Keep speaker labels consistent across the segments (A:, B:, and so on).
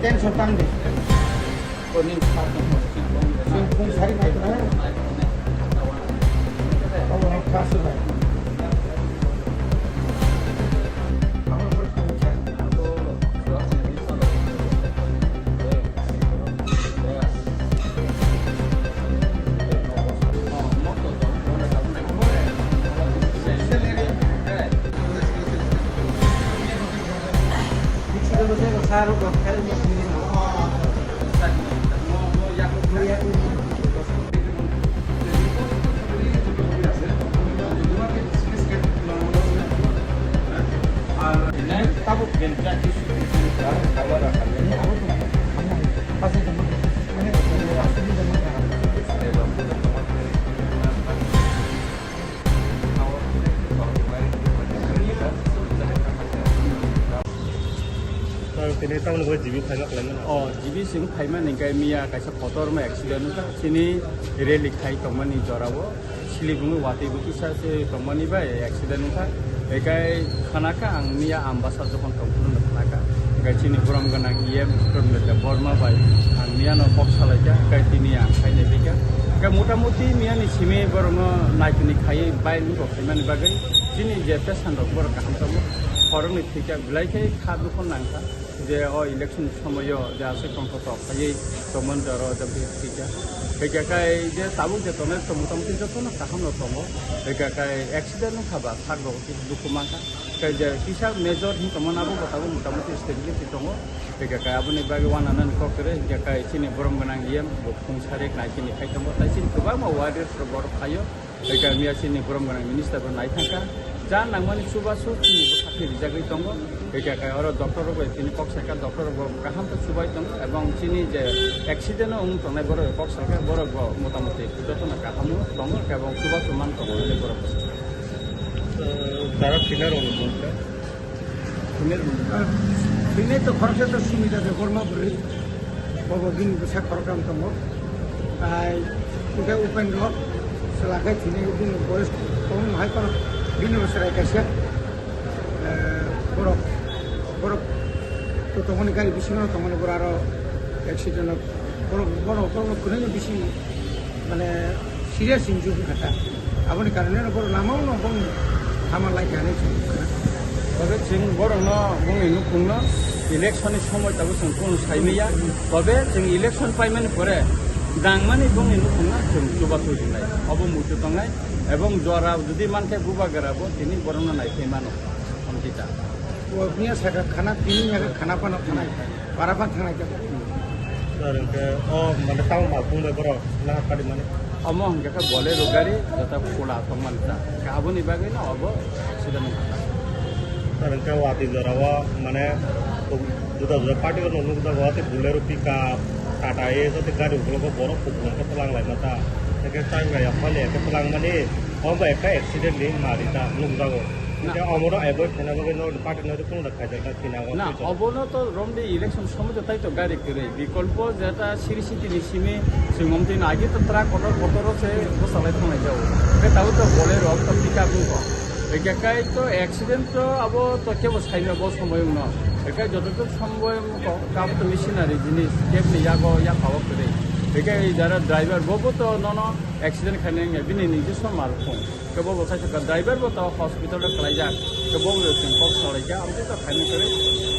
A: 땡초 땅대. 본인 공사리 나이잖아요. 가스가. Saru ko kaya mo
B: Ini tahun gue jibi banyak lagi.
C: Oh, jibi sing payment nih kayak Mia kayak sekotor mah accident itu sini rally kai teman nih jorawo, Siligung wati buki saya si teman nih bay accident itu kayak kanaka ang Mia ambassador kon kampung nih kanaka, kayak sini kurang kena turun ke Burma bay, ang Mia no box aja kayak sini ang kayak nih kayak muda-mudi Mia nih sini kurang naik nih kai bay nih kok payment bagai sini JPS handok kurang kaham tamu, orang nih tiga belai kayak kado kon nangka. যে election সময় যে আছে কংগ্রেস এই তমন জর টিকা বেকাকাই যে তাবু যে তনে মোটামুটি যত না কাহাম তম বেকাকাই অ্যাক্সিডেন্ট খাবা থাকবো কিছু দুঃখ মাখা যে কিসা মেজর হি তমন আবু কথাবো মোটামুটি স্টেবিলিটি দङ বেকাকাই আবুনি বাগে ওয়ানানান ককরে বেকাকাই চিনি বরম গোনাं ইয়েম ফুংসারেক নাইচিनि खायदङ ताइसिन गोबां वार्डफोर बर थायो बेकाय मिया चिनि बरम गोनां मिनिस्टारफोर नायथांखा जा नांमानि सुबासु चिनि साख्रि बिजागै दङ बेकाकाय आरो डक्टरबो चिनि पक्साका डक्टरबो गाहामखौ सुबाय दङ এবং চিনি যে অ্যাক্সিডেন্ট उन तंनाय बर पक्साका बर मोटामुटी जतन गाहामु दङ এবং सुबासु मान दङ बर
B: তারা ফিনার অনুমতি
A: Ini tuh korupsi tuh sih minta deh korma beri, bahwa gini bisa korupsi kamu, udah open door, selakai sini gini boys, kamu mahal kalau gini besar kasih, borok, tuh teman kali bisi nol teman beraro accident, borok kurangnya bisi, mana serius injury kata, apa nih karena borok lama nol hamal lagi aneh sih.
C: তবে जों बर'नो बुंनो बुंनो इलेक्शननि समय दाबो जों कोन साइनिया तबे जों इलेक्शन पाइमानि परे दांमानि बुंनो बुंना जों सुबासु दिनाय अब मुथु दंनाय এবং জরা যদি মানকে বুবা গরাবো তিনি বরনো নাই ফেমানো हमकिता
A: ওবিয়া সাকা খানা তিনি মেরে খানা পানা থানাই পারাপান থানাই কে
B: তারকে ও মানে তাও মা বুনে বড় না কাটি মানে
C: অমো हमका বলে রোগারি যতা ফোলা তমানতা কাবনি বাগে না অব সেটা না
B: Karena waktu itu rawa mana sudah party kan nunggu kita waktu bolero pickup Tata itu tiga ribu kalau borok pukulan ke telang lain mata, jadi saya nggak ya kali ke telang mana, baik kayak accident ni mari ta nunggu tahu. Jadi amoro avoid karena bagaimana no party nanti pun dah kajar kan tina.
C: না অবনো তো রমডি election সময় তাই তো গাড়ি করে বিকল্প যেটা সিরিসিটি নিসিমে সিমমতিন আগে তো ট্রাক অটো কতরো সে বসালাই থানায় যাও তাও তো বলে রব তো পিকআপ নো একাই তো অ্যাক্সিডেন্ট তো আব তো কেবল সাইনা বস সময় ন একাই যতটুকু সময় কাব তো মেশিনারি জিনিস কেবলি ইয়াগো ইয়া খাওয়া করে Bekai jara driver bobo to nono accident khane nge bini nije so mal khong. Ke bobo sai ka driver bo to hospital ta kalai jak. Ke bobo yo sing kok sore ja amte to khane kare.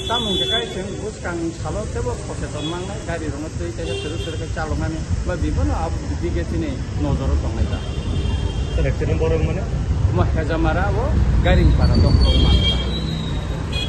C: Tamung ke kai sing bus kang salo te bo khose to mangai gari rong tei te seru seru ke calongan ba bibono ab dige sini nozoro tongai ja.
B: accident borong mana
C: Mo hejamara wo garing para doktor mangla.